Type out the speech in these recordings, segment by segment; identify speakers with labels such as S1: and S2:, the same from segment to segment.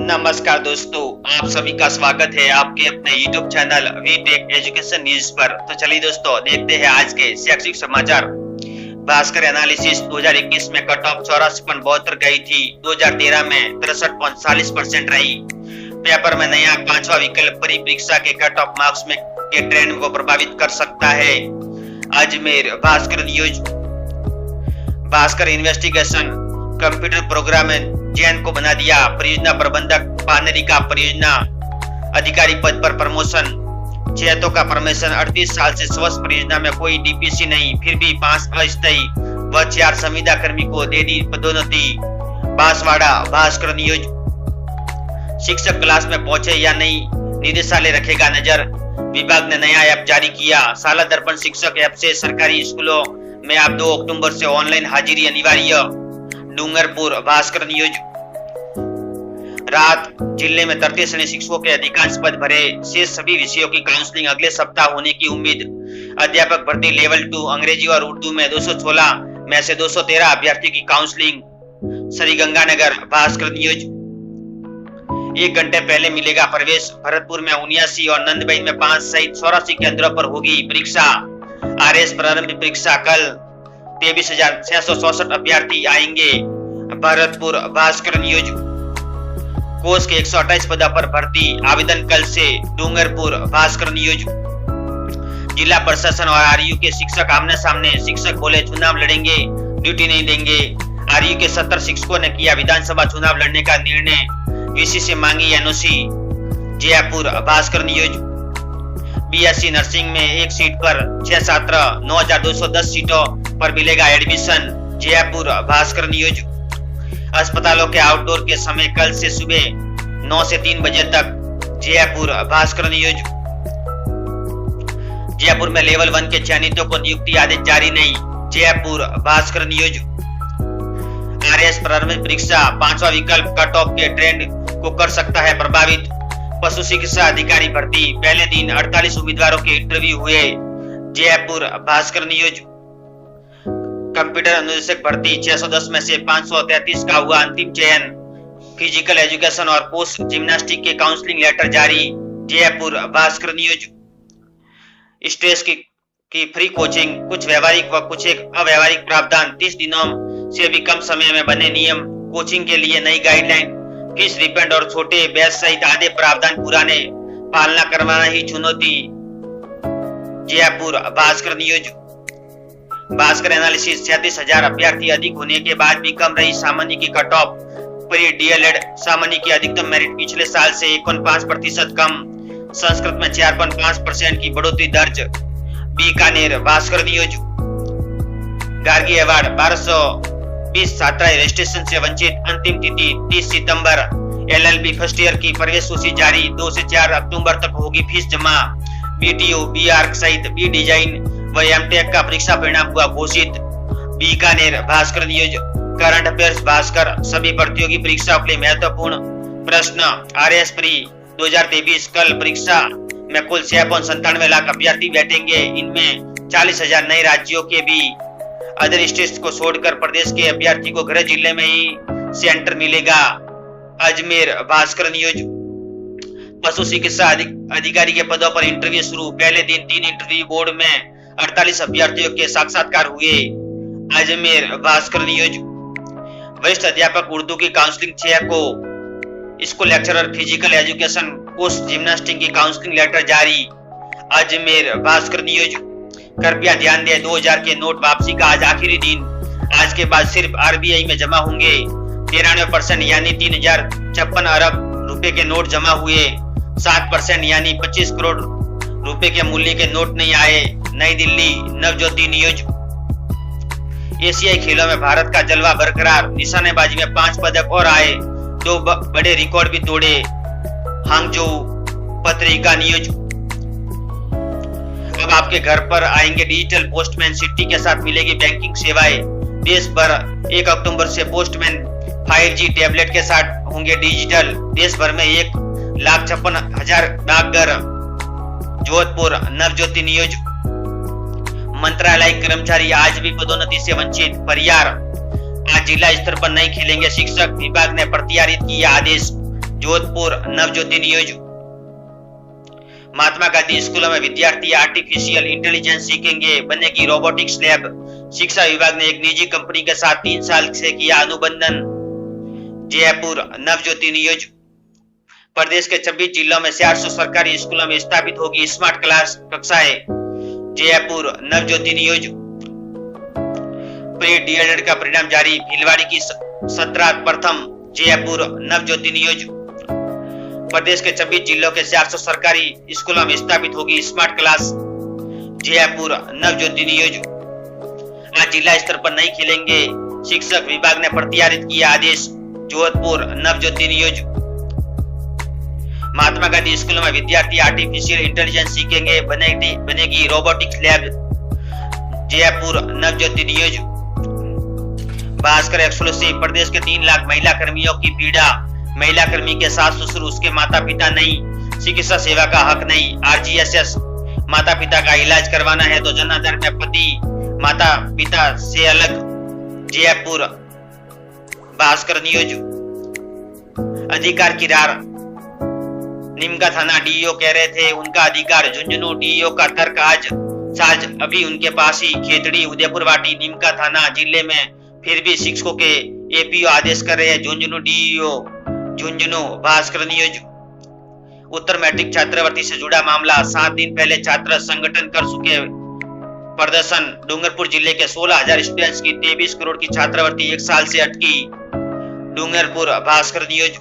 S1: नमस्कार दोस्तों, आप सभी का स्वागत है आपके अपने YouTube channel Vtech education news पर। तो चलिए दोस्तों, देखते हैं आज के शैक्षिक समाचार। भास्कर एनालिसिस 2021 में कट ऑफ 84.72 गई थी, 2013 में 63.40% रही। पेपर में नया 5वां विकल्प परिपरीक्षा के कट ऑफ मार्क्स में के ट्रेंड को प्रभावित कर सकता है। Ajmer Bhaskar news. Bhaskar investigation computer program Jain को बना दिया परियोजना प्रबंधक, पानेरी का परियोजना अधिकारी पद पर प्रमोशन। चेतो का प्रमोशन। 38 साल से स्वस्थ परियोजना में कोई डीपीसी नहीं, फिर भी 5 अस्थायी व 4 संविदा कर्मी को दे दी पदोन्नति। बांसवाड़ा भास्कर न्यूज। शिक्षक क्लास में पहुंचे या नहीं, निदेशालय रखेगा नजर। विभाग ने नया ऐप जारी किया। साला दर्पण शिक्षक ऐप से सरकारी स्कूलों में अब 2 अक्टूबर से ऑनलाइन हाजिरी अनिवार्य। डूंगरपुर भास्कर न्यूज। रात जिले में 33 श्रेणी शिक्षकों के अधिकांश पद भरे, शेष सभी विषयों की काउंसलिंग अगले सप्ताह होने की उम्मीद। अध्यापक भर्ती लेवल 2 अंग्रेजी और उर्दू में 216 में से 213 अभ्यर्थियों की काउंसलिंग। श्रीगंगानगर भास्कर न्यूज। 1 घंटे पहले मिलेगा प्रवेश। भरतपुर में 79 और नंदबाई में 5 सहित 84 केंद्रों पर होगी परीक्षा। आरएस प्रारंभिक परीक्षा कल। 23,664 अभ्यर्थी आएंगे। भरतपुर भास्कर न्यूज। कोष के 128 पदों पर भर्ती, आवेदन कल से। डूंगरपुर भास्कर न्यूज। जिला प्रशासन और आरयू के शिक्षक आमने सामने। शिक्षक बोले चुनाव लड़ेंगे, ड्यूटी नहीं देंगे। आरयू के 70 शिक्षकों ने किया विधानसभा चुनाव लड़ने का निर्णय, वीसी से मांगी NOC. Jaipur Bhaskar news. BSc nursing में 1 सीट पर 6 छात्र, 9,210 सीटों पर मिलेगा एडमिशन। जयपुर भास्कर न्यूज। अस्पतालों के आउटडोर के समय कल से सुबह 9 से 3 बजे तक। जयपुर भास्कर न्यूज। जयपुर में लेवल 1 के चयनितों को नियुक्ति आदेश जारी नहीं। जयपुर भास्कर न्यूज। आरएस प्रारंभिक परीक्षा 5वां विकल्प कट ऑफ के ट्रेंड को कर सकता है प्रभावित। पशु चिकित्सा अधिकारी भर्ती पहले दिन 48 उम्मीदवारों के इंटरव्यू हुए। जयपुर भास्कर न्यूज। कंप्यूटर अनुदेशक भर्ती 610 में से 533 का हुआ अंतिम चयन। फिजिकल एजुकेशन और पोस्ट जिम्नास्टिक के काउंसलिंग लेटर जारी। जयपुर भास्कर न्यूज। स्ट्रेस की फ्री कोचिंग, कुछ व्यवहारिक व कुछ एक अव्यवहारिक प्रावधान। 30 दिनों से भी कम समय में बने नियम। कोचिंग के लिए नई गाइडलाइन। फीस रिफंड और छोटे बैच सहित आधे प्रावधान पुराने, पालना करवाना ही चुनौती। जयपुर भास्कर न्यूज। भास्कर एनालिसिस 36,000 अभ्यर्थी अधिक होने के बाद भी कम रही सामान्य की कट ऑफ। प्री डीएलएड सामान्य की अधिकतम मेरिट पिछले साल से 49% कम। संस्कृत में 4.5% की बढ़ोतरी दर्ज। बीकानेर भास्कर न्यूज। गार्गी अवार्ड 1220 छात्रा रजिस्ट्रेशन से वंचित, अंतिम तिथि 30 सितंबर। एलएलबी फर्स्ट ईयर की प्रवेश सूची जारी, 2 से 4 अक्टूबर तक होगी फीस जमा। बीटीयू, बीआर्क सहित बी डिजाइन व एमटेक का परीक्षा परिणाम हुआ घोषित। Bikaner Bhaskar news. Current affairs Bhaskar. सभी प्रतियोगी परीक्षाओं के लिए महत्वपूर्ण प्रश्न। आरएस प्री 2023 कल परीक्षा में कुल 6.97 लाख अभ्यर्थी बैठेंगे। इनमें 40,000 नए राज्यों के भी। अदर स्टेट्स को छोड़कर प्रदेश के अभ्यर्थी को गृह जिले में ही सेंटर मिलेगा। अजमेर भास्कर न्यूज। पशु चिकित्सा अधिकारी के पदों पर इंटरव्यू शुरू। पहले दिन 3 इंटरव्यू बोर्ड में 48 अभ्यर्थियों के साक्षात्कार हुए। अजमेर भास्कर न्यूज। वरिष्ठ अध्यापक उर्दू की काउंसलिंग 6 को। School lecturer physical education post gymnastic की काउंसलिंग लेटर जारी। अजमेर भास्कर न्यूज। कृपया ध्यान दें, 2000 के नोट वापसी का आज आखिरी दिन। आज के बाद सिर्फ आरबीआई में जमा होंगे। 93% यानी 3056 अरब रुपए के नोट जमा हुए। 7% यानी 25 करोड़ रुपए के मूल्य के नोट नहीं आए। नई दिल्ली नवज्योति न्यूज। एशियाई खेलों में भारत का जलवा बरकरार। निशानेबाजी में 5 पदक और आए, 2 बड़े रिकॉर्ड भी तोड़े। हांगझोउ पत्रिका न्यूज। अब आपके घर पर आएंगे डिजिटल पोस्टमैन। सिटी के साथ मिलेगी बैंकिंग सेवाएं। देश भर 1 अक्टूबर से पोस्टमैन 5G टैबलेट के साथ होंगे डिजिटल। देश भर में 1,56,000 डाकघर। जोधपुर नवज्योति न्यूज। मंत्रालय कर्मचारी आज भी पदोन्नति से वंचित। परियार। आज जिला स्तर पर नहीं खेलेंगे शिक्षक। विभाग ने प्रत्यारित किया आदेश। जोधपुर नवज्योति नियोज। महात्मा गांधी स्कूलों में विद्यार्थी आर्टिफिशियल इंटेलिजेंस सीखेंगे, बनेगी रोबोटिक्स लैब। शिक्षा विभाग ने एक निजी कंपनी के साथ 3 साल से किया अनुबंधन। जयपुर नवज्योति नियोज। प्रदेश के 26 जिलों में 400 सरकारी स्कूलों में स्थापित होगी स्मार्ट क्लास कक्षाएं। जयपुर नवज्योति नियोज। प्री डीएलएड का परिणाम जारी, भीलवाड़ी की 17 प्रथम। जयपुर नवज्योति नियोज। प्रदेश के 26 जिलों के 400 सरकारी स्कूलों में स्थापित होगी स्मार्ट क्लास। जयपुर नवज्योति नियोज। आज जिला स्तर पर नहीं खेलेंगे, शिक्षक विभाग ने प्रत्यारित किया आदेश। जोधपुर नवज्योति नियोज। महात्मा गांधी स्कूलों में विद्यार्थी आर्टिफिशियल इंटेलिजेंस सीखेंगे, बनेगी रोबोटिक्स लैब। जयपुर नवज्योति नियोज। भास्कर एक्सक्लूसिव। प्रदेश के 3 लाख महिला कर्मियों की पीड़ा, महिला कर्मी के सास ससुर उसके माता पिता नहीं, चिकित्सा सेवा का हक नहीं। आरजीएसएस। माता पिता का इलाज करवाना है तो जन आधार में पति माता पिता से अलग। जयपुर भास्कर नियोज। अधिकार की रार, निमका थाना डीईओ कह रहे थे उनका अधिकार। झुंझुनू डीईओ का तर्क आज साज अभी उनके पास ही। खेतड़ी उदयपुर वाटी निमका थाना जिले में फिर भी शिक्षकों के एपीओ आदेश कर रहे हैं। झुंझुनू डीईओ झुंझुनू भास्कर नियोज। उत्तर मैट्रिक छात्रवृत्ति से जुड़ा मामला, 7 दिन पहले छात्र संगठन कर चुके प्रदर्शन। डूंगरपुर जिले के 16,000 स्टूडेंट्स की 23 करोड़ की छात्रवृत्ति 1 साल से अटकी। डूंगरपुर भास्कर नियोज।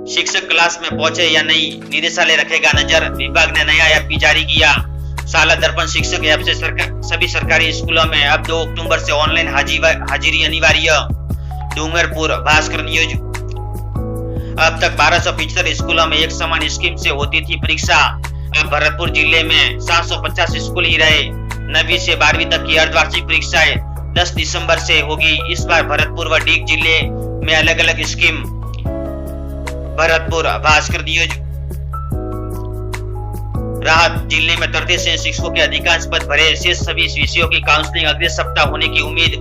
S1: शिक्षक क्लास में पहुंचे या नहीं, निदेशालय रखेगा नजर। विभाग ने नया ऐप भी जारी किया। साला दर्पण शिक्षक ऐप से सभी सरकारी स्कूलों में अब 2 अक्टूबर से ऑनलाइन हाजिरी अनिवार्य। डूंगरपुर भास्कर नियोज। अब तक 1275 स्कूलों में एक समान स्कीम से होती थी परीक्षा। अब भरतपुर जिले में 750 स्कूल ही रहे। 9वीं से 12वीं तक की अर्धवार्षिक परीक्षाएं 10 दिसंबर से होगी। इस बार भरतपुर व डीग जिले में अलग अलग स्कीम। भरतपुर भास्कर नियोज। राहत, जिले में 33 शिक्षकों के अधिकांश पद भरे। शेष सभी विषयों की काउंसलिंग अगले सप्ताह होने की उम्मीद।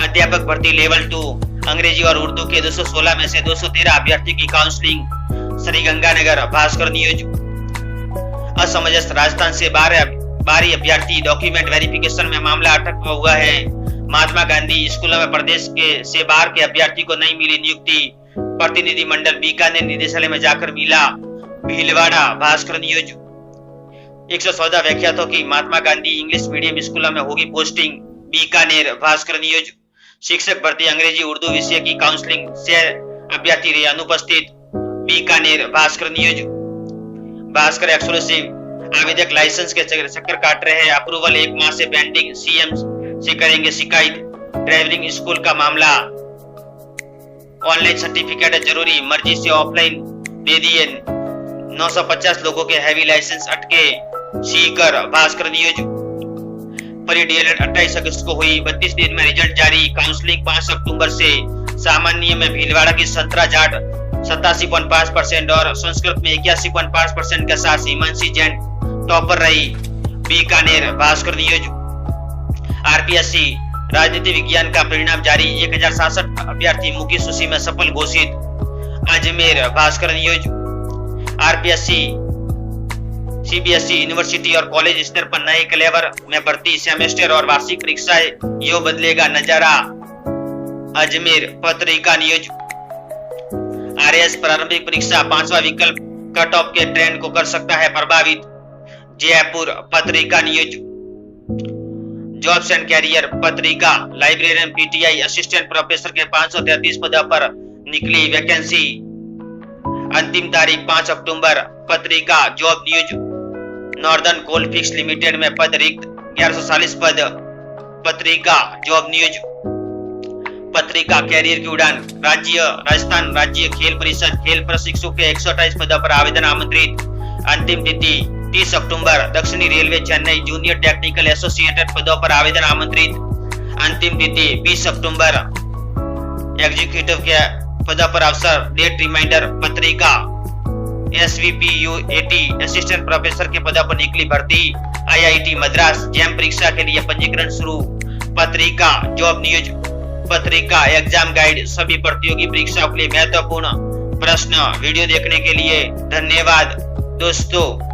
S1: अध्यापक भर्ती लेवल 2, अंग्रेजी और उर्दू के 216 में से 213 अभ्यर्थी की काउंसलिंग। श्रीगंगानगर भास्कर नियोज। असमंजस, राजस्थान से 12 अभ्यर्थी, डॉक्यूमेंट वेरिफिकेशन में मामला अटका हुआ है। महात्मा गांधी स्कूलों में प्रदेश से बाहर के अभ्यर्थी को नहीं मिली नियुक्ति। प्रतिनिधि मंडल बीकानेर निदेशालय में जाकर मिला। भीलवाड़ा भास्कर नियोज। 114 व्याख्यातों की महात्मा गांधी इंग्लिश मीडियम स्कूलों में होगी पोस्टिंग। बीकानेर भास्कर नियोज। शिक्षक भर्ती अंग्रेजी उर्दू विषय की काउंसलिंग से अभ्यर्थी रहे अनुपस्थित। बीकानेर भास्कर नियोज। भास्कर एक्सक्लूसिव। आवेदक लाइसेंस के चक्कर काट रहे हैं, अप्रूवल 1 माह से पेंडिंग, सीएम से करेंगे शिकायत। ड्राइविंग स्कूल का मामला, ऑनलाइन सर्टिफिकेट जरूरी, मर्जी से ऑफलाइन दे दिए। 950 लोगों के हैवी लाइसेंस अटके। सीकर भास्कर नियोज। प्री डीएलएड 28 अगस्त को हुई, 32 दिन में रिजल्ट जारी। काउंसलिंग 5 अक्टूबर से। सामान्य में भीलवाड़ा की 17 जाट 87.5% और संस्कृत में 81.5% के साथ हिमांशी जैन टॉपर रही। बीकानेर भास्कर नियोज। आरपीएससी राजनीति विज्ञान का परिणाम जारी, 1067 अभ्यर्थी मुख्य सूची में सफल घोषित। अजमेर भास्कर नियोज। आरपीएससी सीबीएसई यूनिवर्सिटी और कॉलेज स्तर पर नए क्लेवर में भर्ती, सेमेस्टर और वार्षिक परीक्षाएं यो बदलेगा नजारा। अजमेर पत्रिका नियोज। आरएस प्रारंभिक परीक्षा 5वां विकल्प कट ऑफ के ट्रेंड को कर सकता है प्रभावित। जयपुर पत्रिका नियोज। जॉब्स एंड कैरियर पत्रिका, लाइब्रेरियन पीटीआई असिस्टेंट प्रोफेसर के 533 पदों पर निकली वैकेंसी। अंतिम तारीख 5 अक्टूबर। पत्रिका जॉब न्यूज। नॉर्दर्न कोलफिक्स लिमिटेड में पद रिक्त, 1140 पद। पत्रिका जॉब न्यूज। पत्रिका कैरियर की उड़ान, राजस्थान राज्य खेल परिषद खेल प्रशिक्षु के 128 पदों पर आवेदन आमंत्रित। अंतिम तिथि 30 अक्टूबर। दक्षिणी railway Chennai junior technical associated पदों पर आवेदन आमंत्रित। अंतिम तिथि 20 अक्टूबर। एग्जीक्यूटिव के पदों पर अवसर, डेट रिमाइंडर। पत्रिका SVPUAT असिस्टेंट प्रोफेसर के पदों पर निकली भर्ती। IIT मद्रास जैम परीक्षा के लिए पंजीकरण शुरू। पत्रिका जॉब न्यूज। पत्रिका एग्जाम गाइड, सभी प्रतियोगी परीक्षाओं के लिए महत्वपूर्ण प्रश्न। वीडियो देखने के लिए धन्यवाद दोस्तों।